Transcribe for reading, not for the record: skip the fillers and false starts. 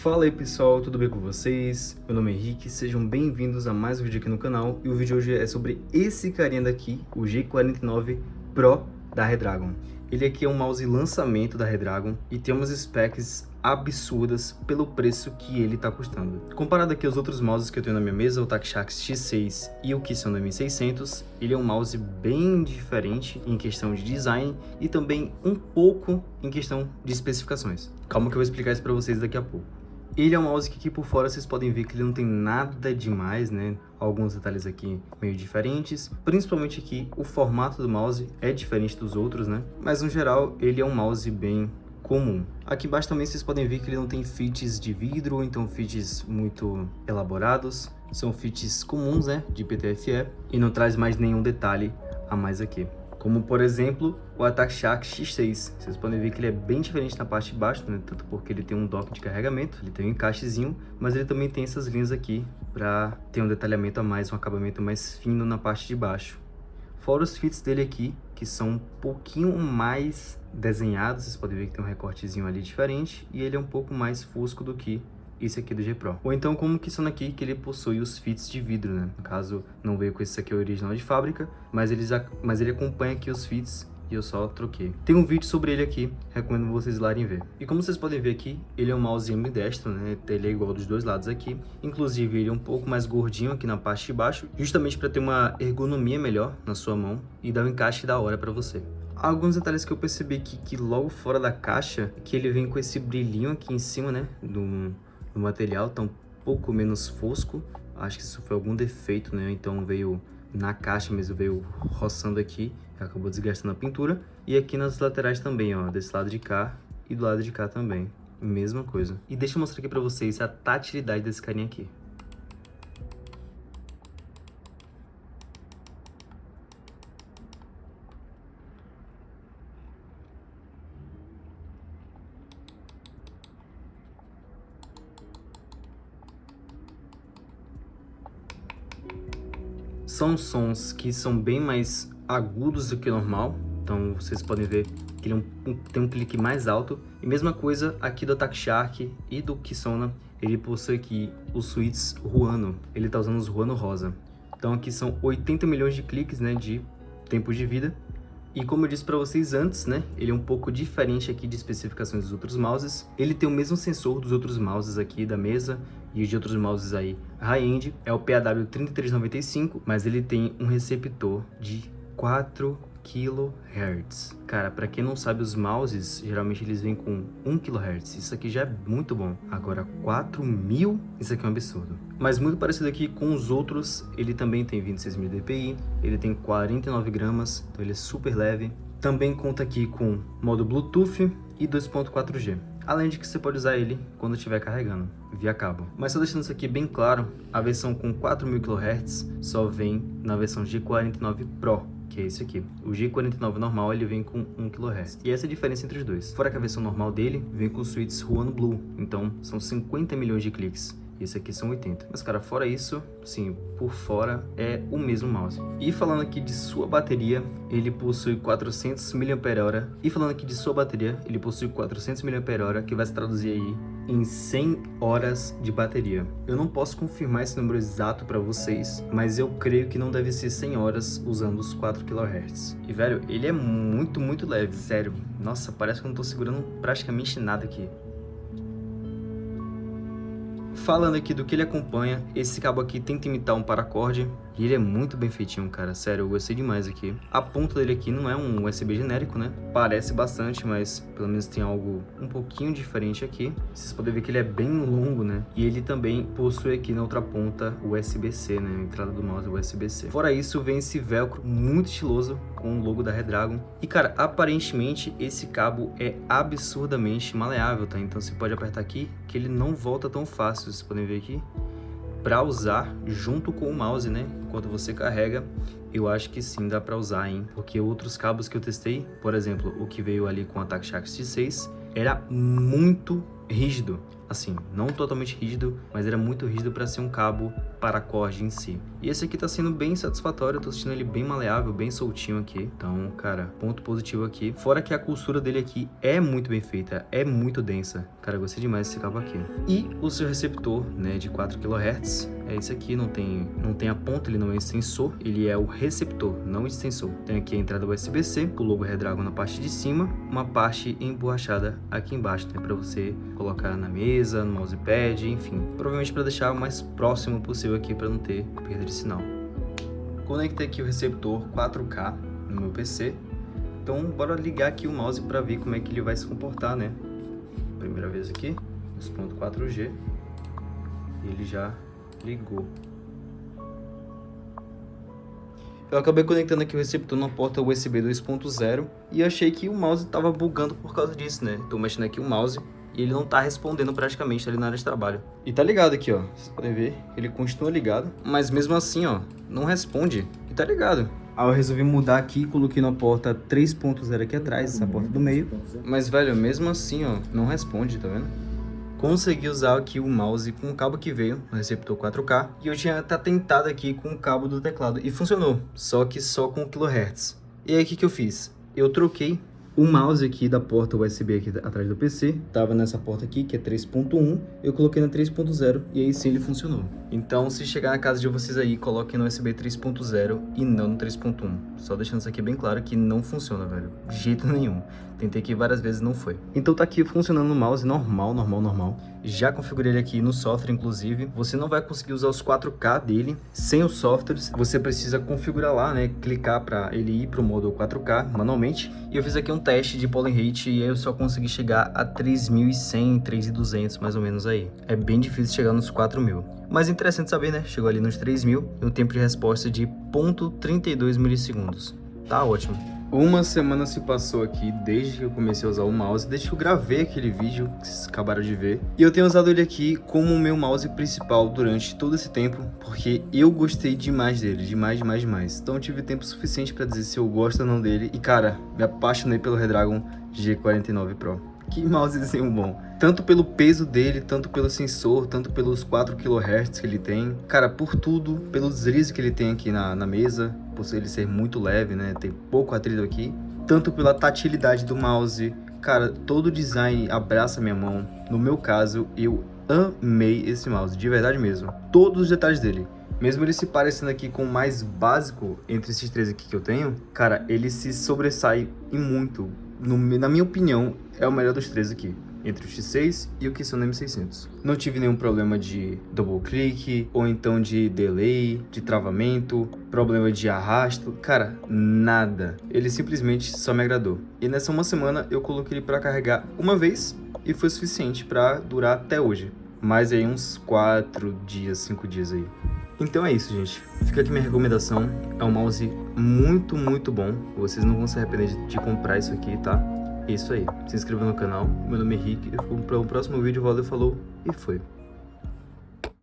Fala aí pessoal, tudo bem com vocês? Meu nome é Henrique, sejam bem-vindos a mais um vídeo aqui no canal. E o vídeo de hoje é sobre esse carinha daqui, o G49 Pro da Redragon. Ele aqui é um mouse lançamento da Redragon e tem umas specs absurdas pelo preço que ele tá custando. Comparado aqui aos outros mouses que eu tenho na minha mesa, o TacShax X6 e o Kissona 1600, ele é um mouse bem diferente em questão de design e também um pouco em questão de especificações. Calma que eu vou explicar isso para vocês daqui a pouco. Ele é um mouse que aqui por fora vocês podem ver que ele não tem nada demais, né? Alguns detalhes aqui meio diferentes. Principalmente aqui, o formato do mouse é diferente dos outros, né? Mas no geral, ele é um mouse bem comum. Aqui embaixo também vocês podem ver que ele não tem fits de vidro, ou então fits muito elaborados. São fits comuns, né? De PTFE. E não traz mais nenhum detalhe a mais aqui. Como, por exemplo, o TacShax X6. Vocês podem ver que ele é bem diferente na parte de baixo, né? Tanto porque ele tem um dock de carregamento, ele tem um encaixezinho, mas ele também tem essas linhas aqui para ter um detalhamento a mais, um acabamento mais fino na parte de baixo. Fora os fits dele aqui, que são um pouquinho mais desenhados, vocês podem ver que tem um recortezinho ali diferente, e ele é um pouco mais fosco do que esse aqui do G Pro. Ou então como que são aqui que ele possui os fits de vidro, né? No caso, não veio com esse aqui original de fábrica, mas ele acompanha aqui os fits e eu só troquei. Tem um vídeo sobre ele aqui, recomendo vocês ir lá e ver. E como vocês podem ver aqui, ele é um mouse ambidestro, né? Ele é igual dos dois lados aqui. Inclusive, ele é um pouco mais gordinho aqui na parte de baixo, justamente para ter uma ergonomia melhor na sua mão e dar um encaixe da hora para você. Alguns detalhes que eu percebi aqui, que logo fora da caixa, que ele vem com esse brilhinho aqui em cima, né? O material tá um pouco menos fosco, acho que isso foi algum defeito, né? Então veio na caixa mesmo, veio roçando aqui, acabou desgastando a pintura. E aqui nas laterais também, ó, desse lado de cá e do lado de cá também, mesma coisa. E deixa eu mostrar aqui pra vocês a tatilidade desse carinha aqui. São sons que são bem mais agudos do que o normal, então vocês podem ver que ele tem um clique mais alto. E mesma coisa aqui do TacShax e do Kissona, ele possui aqui os switches Ruano, ele tá usando os Ruano rosa. Então aqui são 80 milhões de cliques, né, de tempo de vida. E como eu disse para vocês antes, né, ele é um pouco diferente aqui de especificações dos outros mouses. Ele tem o mesmo sensor dos outros mouses aqui da mesa e de outros mouses aí high-end. É o PAW3395, mas ele tem um receptor de 4 kHz. Cara, para quem não sabe, os mouses, geralmente eles vêm com 1 kHz. Isso aqui já é muito bom. Agora, 4.000, isso aqui é um absurdo. Mas muito parecido aqui com os outros, ele também tem 26.000 dpi, ele tem 49 gramas, então ele é super leve. Também conta aqui com modo Bluetooth e 2.4G. Além de que você pode usar ele quando estiver carregando, via cabo. Mas só deixando isso aqui bem claro, a versão com 4.000 kHz só vem na versão G49 Pro, que é esse aqui. O G49 normal ele vem com 1 kHz. E essa é a diferença entre os dois. Fora que a versão normal dele vem com os switches Ruano Blue, então são 50 milhões de cliques. Esse aqui são 80. Mas, cara, fora isso, sim, por fora é o mesmo mouse. E falando aqui de sua bateria, ele possui 400 mAh. E falando aqui de sua bateria, ele possui 400 mAh, que vai se traduzir aí em 100 horas de bateria. Eu não posso confirmar esse número exato para vocês, mas eu creio que não deve ser 100 horas usando os 4 kHz. E, velho, ele é muito, muito leve, sério. Nossa, parece que eu não tô segurando praticamente nada aqui. Falando aqui do que ele acompanha, esse cabo aqui tenta imitar um paracorde, E ele é muito bem feitinho, cara. Sério, eu gostei demais aqui. A ponta dele aqui não é um USB genérico, né? Parece bastante, mas pelo menos tem algo um pouquinho diferente aqui. Vocês podem ver que ele é bem longo, né? E ele também possui aqui na outra ponta USB-C, né? A entrada do mouse USB-C. Fora isso, vem esse velcro muito estiloso com o logo da Redragon. E, cara, aparentemente esse cabo é absurdamente maleável, tá? Então você pode apertar aqui que ele não volta tão fácil. Vocês podem ver aqui. Para usar junto com o mouse, né? Enquanto você carrega, eu acho que sim dá para usar, hein? Porque outros cabos que eu testei, por exemplo, o que veio ali com a TacShack X6, era muito rígido. Assim, não totalmente rígido, mas era muito rígido para ser um cabo paracord em si. E esse aqui tá sendo bem satisfatório, eu tô sentindo ele bem maleável, bem soltinho aqui. Então, cara, ponto positivo aqui. Fora que a costura dele aqui é muito bem feita, é muito densa. Cara, eu gostei demais desse cabo aqui. E o seu receptor, né, de 4 kHz, é esse aqui, não tem a ponta, ele não é extensor, ele é o receptor, não o extensor. Tem aqui a entrada USB-C, o logo Redragon na parte de cima, uma parte emborrachada aqui embaixo, né, para você colocar na mesa, no mousepad, enfim. Provavelmente para deixar o mais próximo possível aqui para não ter perda de sinal. Conectei aqui o receptor 4K no meu PC. Então bora ligar aqui o mouse para ver como é que ele vai se comportar, né? Primeira vez aqui, os pontos 4G. Ele já ligou. Eu acabei conectando aqui o receptor na porta USB 2.0 e achei que o mouse estava bugando por causa disso, né? Tô mexendo aqui o mouse e ele não tá respondendo praticamente ali na área de trabalho. E tá ligado aqui, ó. Vocês podem ver, ele continua ligado, mas mesmo assim, ó, não responde e tá ligado. Aí eu resolvi mudar aqui e coloquei na porta 3.0 aqui atrás, essa porta do meio. Mas, velho, mesmo assim, ó, não responde, tá vendo? Consegui usar aqui o mouse com o cabo que veio no receptor 4K. E eu tinha até tentado aqui com o cabo do teclado e funcionou, só que só com kHz. E aí o que eu fiz? Eu troquei o mouse aqui da porta USB aqui atrás do PC, tava nessa porta aqui, que é 3.1, eu coloquei na 3.0 e aí sim ele funcionou. Então, se chegar na casa de vocês aí, coloquem no USB 3.0 e não no 3.1. Só deixando isso aqui bem claro que não funciona, velho. De jeito nenhum. Tentei aqui várias vezes, não foi. Então tá aqui funcionando no mouse normal. Já configurei ele aqui no software, inclusive. Você não vai conseguir usar os 4K dele sem os softwares. Você precisa configurar lá, né? Clicar para ele ir pro modo 4K manualmente. E eu fiz aqui um teste de polling rate e eu só consegui chegar a 3.100, 3.200 mais ou menos aí. É bem difícil chegar nos 4.000. Mas interessante saber, né? Chegou ali nos 3.000 e um tempo de resposta de 0,32 milissegundos. Tá ótimo. Uma semana se passou aqui desde que eu comecei a usar o mouse, desde que eu gravei aquele vídeo que vocês acabaram de ver. E eu tenho usado ele aqui como o meu mouse principal durante todo esse tempo, porque eu gostei demais dele, demais. Então eu tive tempo suficiente para dizer se eu gosto ou não dele. E cara, me apaixonei pelo Redragon G49 Pro. Que mousezinho bom. Tanto pelo peso dele, tanto pelo sensor, tanto pelos 4 kHz que ele tem. Cara, por tudo, pelo deslize que ele tem aqui na mesa, por ele ser muito leve, né? Tem pouco atrito aqui. Tanto pela tatilidade do mouse. Cara, todo o design abraça minha mão. No meu caso, eu amei esse mouse, de verdade mesmo. Todos os detalhes dele. Mesmo ele se parecendo aqui com o mais básico entre esses três aqui que eu tenho, cara, ele se sobressai e muito. Na minha opinião, é o melhor dos três aqui, entre o X6 e o Kissone M600. Não tive nenhum problema de double click, ou então de delay, de travamento, problema de arrasto, cara, nada. Ele simplesmente só me agradou. E nessa uma semana eu coloquei ele para carregar uma vez e foi suficiente para durar até hoje. Mais aí uns 4 dias, 5 dias aí. Então é isso, gente. Fica aqui minha recomendação. É um mouse muito bom. Vocês não vão se arrepender de comprar isso aqui, tá? É isso aí. Se inscreva no canal. Meu nome é Henrique. Eu fico para o próximo vídeo. Valeu, falou e foi.